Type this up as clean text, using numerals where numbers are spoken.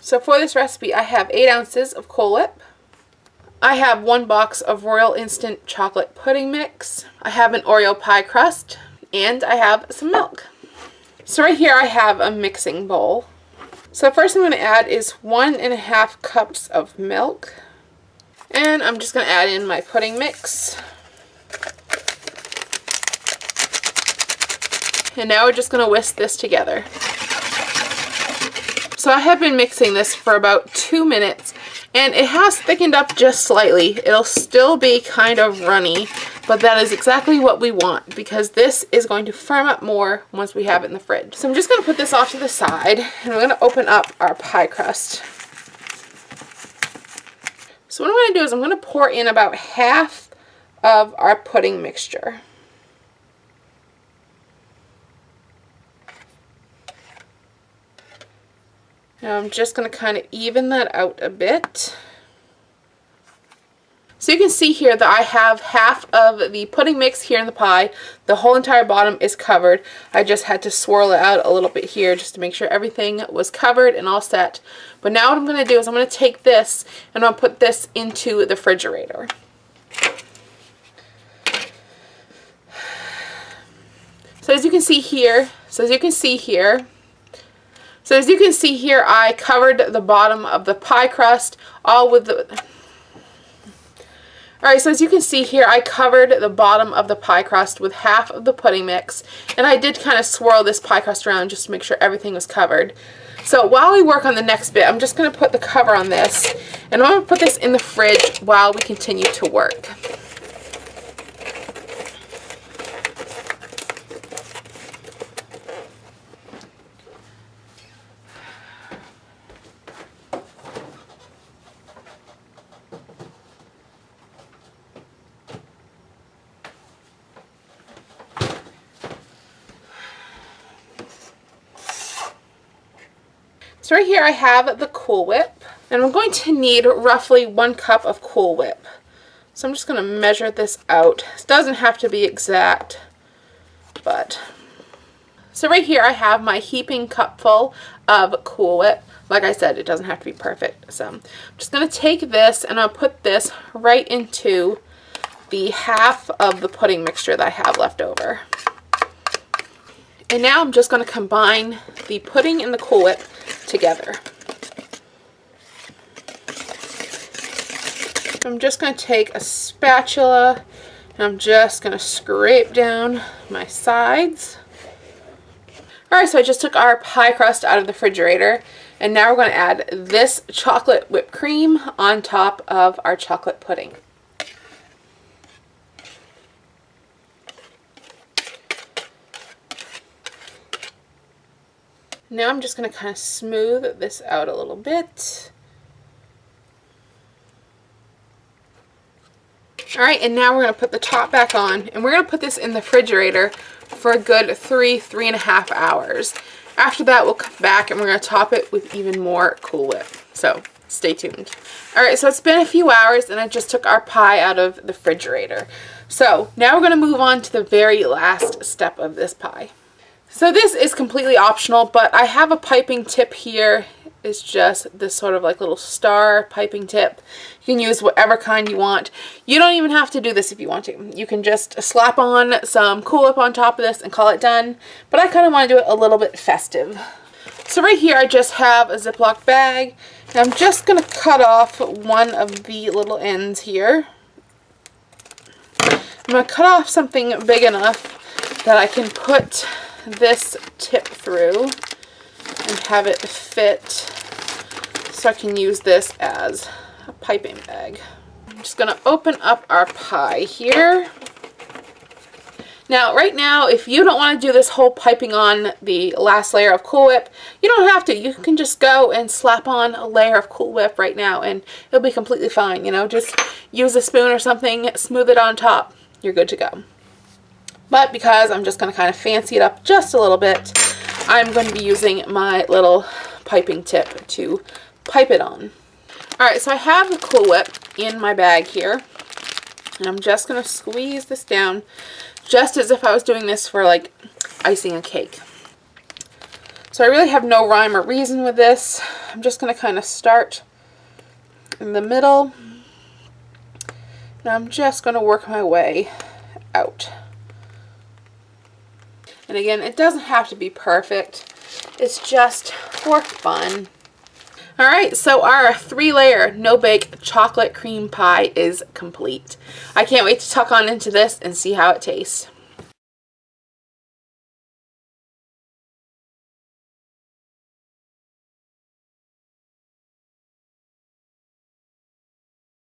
So for this recipe, I have 8 ounces of Cool Whip. I have 1 box of Royal Instant Chocolate Pudding Mix. I have an Oreo pie crust, and I have some milk. So right here I have a mixing bowl. So first I'm going to add is 1.5 cups of milk. And I'm just going to add in my pudding mix. And now we're just going to whisk this together. So I have been mixing this for about 2 minutes, and it has thickened up just slightly. It'll still be kind of runny, but that is exactly what we want because this is going to firm up more once we have it in the fridge. So I'm just going to put this off to the side, and we're going to open up our pie crust. So what I'm going to do is I'm going to pour in about half of our pudding mixture. Now I'm just going to kind of even that out a bit. So you can see here that I have half of the pudding mix here in the pie. The whole entire bottom is covered. I just had to swirl it out a little bit here just to make sure everything was covered and all set. But now what I'm going to do is I'm going to take this and I'm going to put this into the refrigerator. So as you can see here, I covered the bottom of the pie crust all with the... Alright, so as you can see here, I covered the bottom of the pie crust with half of the pudding mix. And I did kind of swirl this pie crust around just to make sure everything was covered. So while we work on the next bit, I'm just going to put the cover on this. And I'm going to put this in the fridge while we continue to work. So right here I have the Cool Whip, and I'm going to need roughly 1 cup of Cool Whip. So I'm just going to measure this out. This doesn't have to be exact, but... So right here I have my heaping cupful of Cool Whip. Like I said, it doesn't have to be perfect. So I'm just going to take this and I'll put this right into the half of the pudding mixture that I have left over. And now I'm just going to combine the pudding and the Cool Whip together. I'm just going to take a spatula and I'm just going to scrape down my sides. Alright, so I just took our pie crust out of the refrigerator, and now we're going to add this chocolate whipped cream on top of our chocolate pudding. Now I'm just going to kind of smooth this out a little bit. Alright, and now we're going to put the top back on, and we're going to put this in the refrigerator for a good 3.5 hours. After that, we'll come back and we're going to top it with even more Cool Whip. So stay tuned. Alright, so it's been a few hours, and I just took our pie out of the refrigerator. So now we're going to move on to the very last step of this pie. So this is completely optional, but I have a piping tip here. It's just this sort of like little star piping tip. You can use whatever kind you want. You don't even have to do this if you want to. You can just slap on some Cool Whip on top of this and call it done. But I kind of want to do it a little bit festive. So right here I just have a Ziploc bag. And I'm just going to cut off one of the little ends here. I'm going to cut off something big enough that I can put this tip through and have it fit so I can use this as a piping bag. I'm just going to open up our pie here. Now right now, if you don't want to do this whole piping on the last layer of Cool Whip, you don't have to. You can just go and slap on a layer of Cool Whip right now and it'll be completely fine. You know, just use a spoon or something, smooth it on top, you're good to go. But because I'm just going to kind of fancy it up just a little bit, I'm going to be using my little piping tip to pipe it on. Alright, so I have the Cool Whip in my bag here. And I'm just going to squeeze this down just as if I was doing this for like icing a cake. So I really have no rhyme or reason with this. I'm just going to kind of start in the middle. And I'm just going to work my way out. And again, it doesn't have to be perfect. It's just for fun. Alright, so our 3-layer no-bake chocolate cream pie is complete. I can't wait to tuck on into this and see how it tastes.